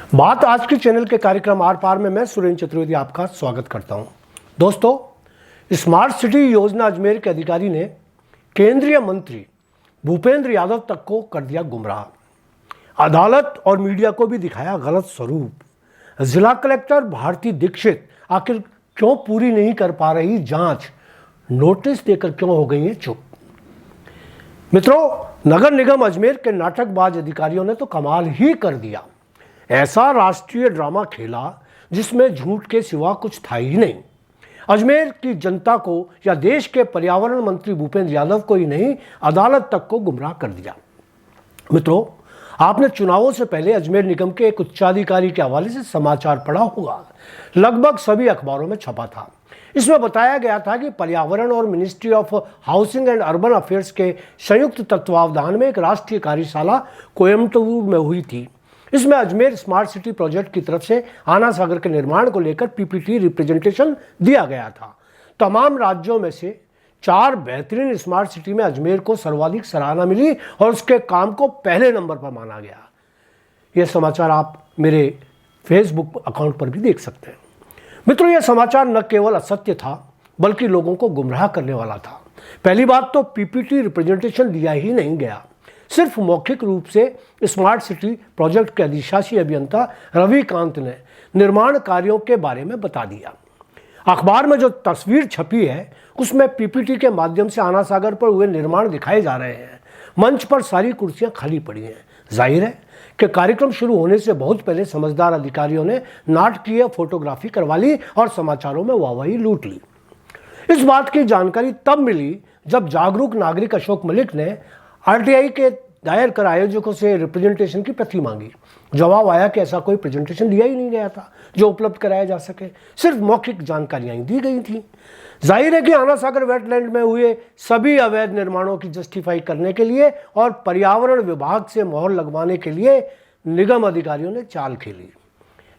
बात आज के चैनल के कार्यक्रम आर पार में मैं सुरेंद्र चतुर्वेदी आपका स्वागत करता हूं। दोस्तों, स्मार्ट सिटी योजना अजमेर के अधिकारी ने केंद्रीय मंत्री भूपेंद्र यादव तक को कर दिया गुमराह। अदालत और मीडिया को भी दिखाया गलत स्वरूप। जिला कलेक्टर भारती दीक्षित आखिर क्यों पूरी नहीं कर पा रही जांच, नोटिस देकर क्यों हो गई है चुप। मित्रों, नगर निगम अजमेर के नाटकबाज अधिकारियों ने तो कमाल ही कर दिया। ऐसा राष्ट्रीय ड्रामा खेला जिसमें झूठ के सिवा कुछ था ही नहीं। अजमेर की जनता को या देश के पर्यावरण मंत्री भूपेंद्र यादव को ही नहीं, अदालत तक को गुमराह कर दिया। मित्रों, आपने चुनावों से पहले अजमेर निगम के एक उच्चाधिकारी के हवाले से समाचार पढ़ा होगा। लगभग सभी अखबारों में छपा था। इसमें बताया गया था कि पर्यावरण और ministry of housing and urban affairs के संयुक्त तत्वावधान में एक राष्ट्रीय कार्यशाला कोयम्बटूर में हुई थी। इसमें अजमेर स्मार्ट सिटी प्रोजेक्ट की तरफ से आना सागर के निर्माण को लेकर पीपीटी रिप्रेजेंटेशन दिया गया था। तमाम राज्यों में से 4 बेहतरीन स्मार्ट सिटी में अजमेर को सर्वाधिक सराहना मिली और उसके काम को पहले नंबर पर माना गया। यह समाचार आप मेरे फेसबुक अकाउंट पर भी देख सकते हैं। मित्रों, यह समाचार न केवल असत्य था बल्कि लोगों को गुमराह करने वाला था। पहली बात तो पीपीटी रिप्रेजेंटेशन दिया ही नहीं गया, सिर्फ मौखिक रूप से स्मार्ट सिटी प्रोजेक्ट के अधिशासी अभियंता रविकांत ने निर्माण कार्यों के बारे में बता दिया। अखबार में जो तस्वीर छपी है उसमें पीपीटी के माध्यम से आना सागर पर हुए निर्माण दिखाए जा रहे हैं। मंच पर सारी कुर्सियां खाली पड़ी हैं। जाहिर है कि कार्यक्रम शुरू होने से बहुत पहले समझदार अधिकारियों ने नाटकीय फोटोग्राफी करवा ली और समाचारों में वाहवाही लूट ली। इस बात की जानकारी तब मिली जब जागरूक नागरिक अशोक मलिक ने आरटीआई के दायर कर आयोजकों से रिप्रेजेंटेशन की प्रति मांगी। जवाब आया कि ऐसा कोई प्रेजेंटेशन दिया ही नहीं गया था जो उपलब्ध कराया जा सके, सिर्फ मौखिक जानकारियां दी गई थी। जाहिर है कि आना सागर वेटलैंड में हुए सभी अवैध निर्माणों की जस्टिफाई करने के लिए और पर्यावरण विभाग से मोहर लगवाने के लिए निगम अधिकारियों ने चाल खेली।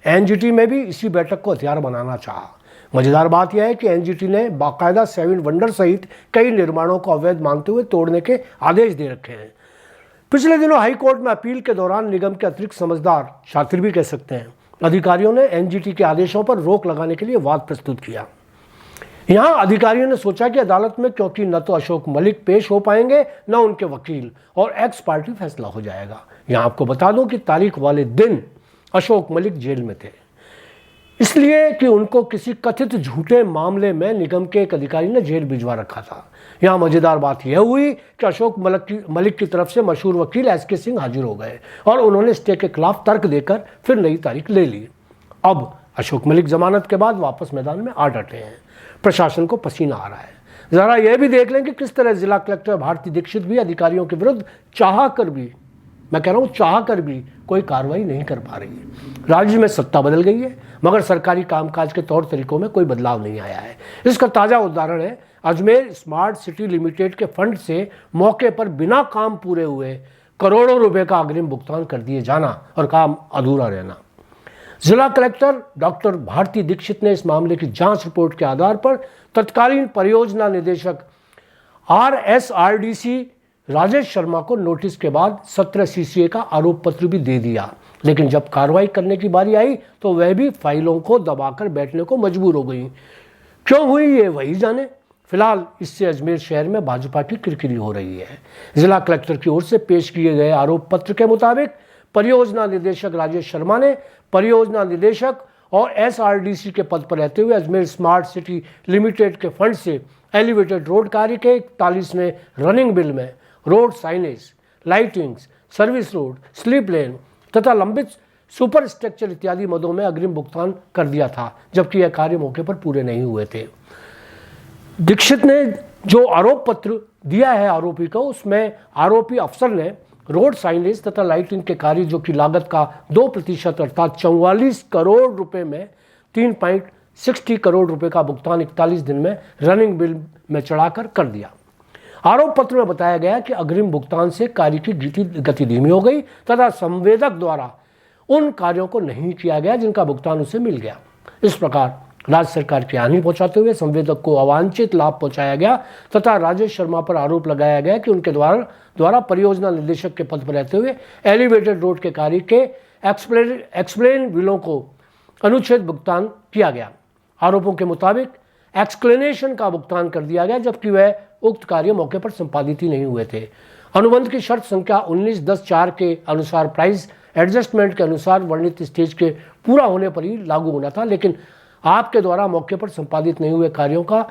एनजीटी में भी इसी बैठक को हथियार बनाना चाहा। मजेदार बात यह है कि एनजीटी ने बाकायदा 7 वंडर सहित कई निर्माणों को अवैध मानते हुए तोड़ने के आदेश दे रखे हैं। पिछले दिनों हाई कोर्ट में अपील के दौरान निगम के अतिरिक्त समझदार, शातिर भी कह सकते हैं, अधिकारियों ने एनजीटी के आदेशों पर रोक लगाने के लिए वाद प्रस्तुत किया। यहां अधिकारियों ने सोचा कि अदालत में क्योंकि न तो अशोक मलिक पेश हो पाएंगे न उनके वकील, और एक्स पार्टी फैसला हो जाएगा। यहां आपको बता दूं कि तारीख वाले दिन अशोक मलिक जेल में थे, इसलिए कि उनको किसी कथित झूठे मामले में निगम के एक अधिकारी ने जेल भिजवा रखा था। यहां मजेदार बात यह हुई कि अशोक मलिक की तरफ से मशहूर वकील एसके सिंह हाजिर हो गए और उन्होंने स्टे के खिलाफ तर्क देकर फिर नई तारीख ले ली। अब अशोक मलिक जमानत के बाद वापस मैदान में आ डटे हैं। प्रशासन को पसीना आ रहा है। जरा यह भी देख लें कि किस तरह जिला कलेक्टर भारती दीक्षित भी अधिकारियों के विरुद्ध चाह कर भी, मैं कह रहा हूं चाह कर भी, कोई कार्रवाई नहीं कर पा रही है। राज्य में सत्ता बदल गई है मगर सरकारी कामकाज के तौर तरीकों में कोई बदलाव नहीं आया है। इसका ताजा उदाहरण है अजमेर स्मार्ट सिटी लिमिटेड के फंड से मौके पर बिना काम पूरे हुए करोड़ों रुपए का अग्रिम भुगतान कर दिए जाना और काम अधूरा रहना। जिला कलेक्टर डॉक्टर भारती दीक्षित ने इस मामले की जांच रिपोर्ट के आधार पर तत्कालीन परियोजना निदेशक RSRDC राजेश शर्मा को नोटिस के बाद 17 CCA का आरोप पत्र भी दे दिया। लेकिन जब कार्रवाई करने की बारी आई तो वह भी फाइलों को दबाकर बैठने को मजबूर हो गई। क्यों हुई ये वही जाने। फिलहाल इससे अजमेर शहर में भाजपा की किरकिरी हो रही है। जिला कलेक्टर की ओर से पेश किए गए आरोप पत्र के मुताबिक परियोजना निदेशक राजेश शर्मा ने परियोजना निदेशक और SRDC के पद पर रहते हुए अजमेर स्मार्ट सिटी लिमिटेड के फंड से एलिवेटेड रोड कार्य के 41वें रनिंग बिल में road signage, lightings, service road, slip lane तथा लंबित सुपर स्ट्रक्चर इत्यादि मदों में अग्रिम भुगतान कर दिया था, जबकि यह कार्य मौके पर पूरे नहीं हुए थे। दीक्षित ने जो आरोप पत्र दिया है आरोपी को, उसमें आरोपी अफसर ने रोड साइनेज तथा लाइटिंग के कार्य जो कि लागत का 2% अर्थात 44 करोड़ रुपए में 3.60 करोड़ रुपए का भुगतान 41 दिन में रनिंग बिल में चढ़ाकर कर दिया। आरोप पत्र में बताया गया कि अग्रिम भुगतान से कार्य की गति धीमी हो गई तथा संवेदक द्वारा उन कार्यों को नहीं किया गया जिनका भुगतान उसे मिल गया। इस प्रकार राज्य सरकार की हानि पहुंचाते हुए संवेदक को अवांछित लाभ पहुंचाया गया तथा राजेश शर्मा पर आरोप लगाया गया कि उनके द्वारा परियोजना निदेशक के पद पर रहते हुए एलिवेटेड रोड के कार्य के एक्सप्लेन बिलों को अनुच्छेद भुगतान किया गया। आरोपों के मुताबिक एक्सप्लेनेशन का भुगतान कर दिया गया जबकि वह उक्त कार्य मौके पर संपादित ही नहीं हुए थे। अनुबंध की शर्त संख्या 19.10.4 के अनुसार प्राइस एडजस्टमेंट के अनुसार वर्णित स्टेज के पूरा होने पर ही लागू होना था, लेकिन आपके द्वारा मौके पर संपादित नहीं हुए कार्यों का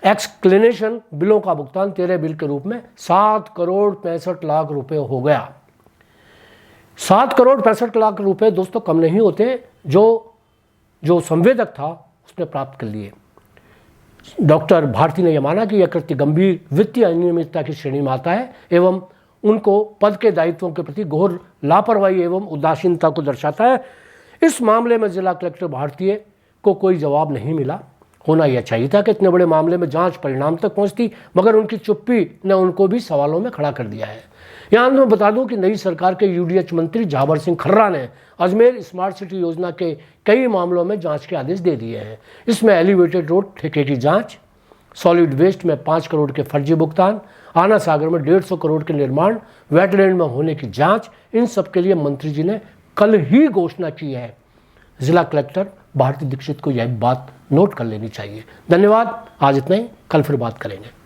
एक्सप्लेनेशन बिलों का भुगतान 13 बिल के रूप में 7 करोड़ 65 लाख रुपए हो गया। 7 करोड़ 65 लाख रुपए दोस्तों कम नहीं होते, जो संवेदक था उसने प्राप्त कर लिए। डॉक्टर भारती ने यह माना कि यह कृत्य गंभीर वित्तीय अनियमितता की श्रेणी में आता है एवं उनको पद के दायित्वों के प्रति घोर लापरवाही एवं उदासीनता को दर्शाता है। इस मामले में जिला कलेक्टर भारतीय को कोई जवाब नहीं मिला। होना यह चाहिए था कि इतने बड़े मामले में जांच परिणाम तक पहुंचती, मगर उनकी चुप्पी ने उनको भी सवालों में खड़ा कर दिया है। यहाँ मैं बता दूं कि नई सरकार के यूडीएच मंत्री झावर सिंह खर्रा ने अजमेर स्मार्ट सिटी योजना के कई मामलों में जांच के आदेश दे दिए हैं। इसमें एलिवेटेड रोड ठेके की जांच, सॉलिड वेस्ट में 5 करोड़ के फर्जी भुगतान, आना सागर में 150 करोड़ के निर्माण, वेटलैंड में होने की जांच, इन सब के लिए मंत्री जी ने कल ही घोषणा की है। जिला कलेक्टर भारती दीक्षित को यह बात नोट कर लेनी चाहिए। धन्यवाद, आज इतना ही, कल फिर बात करेंगे।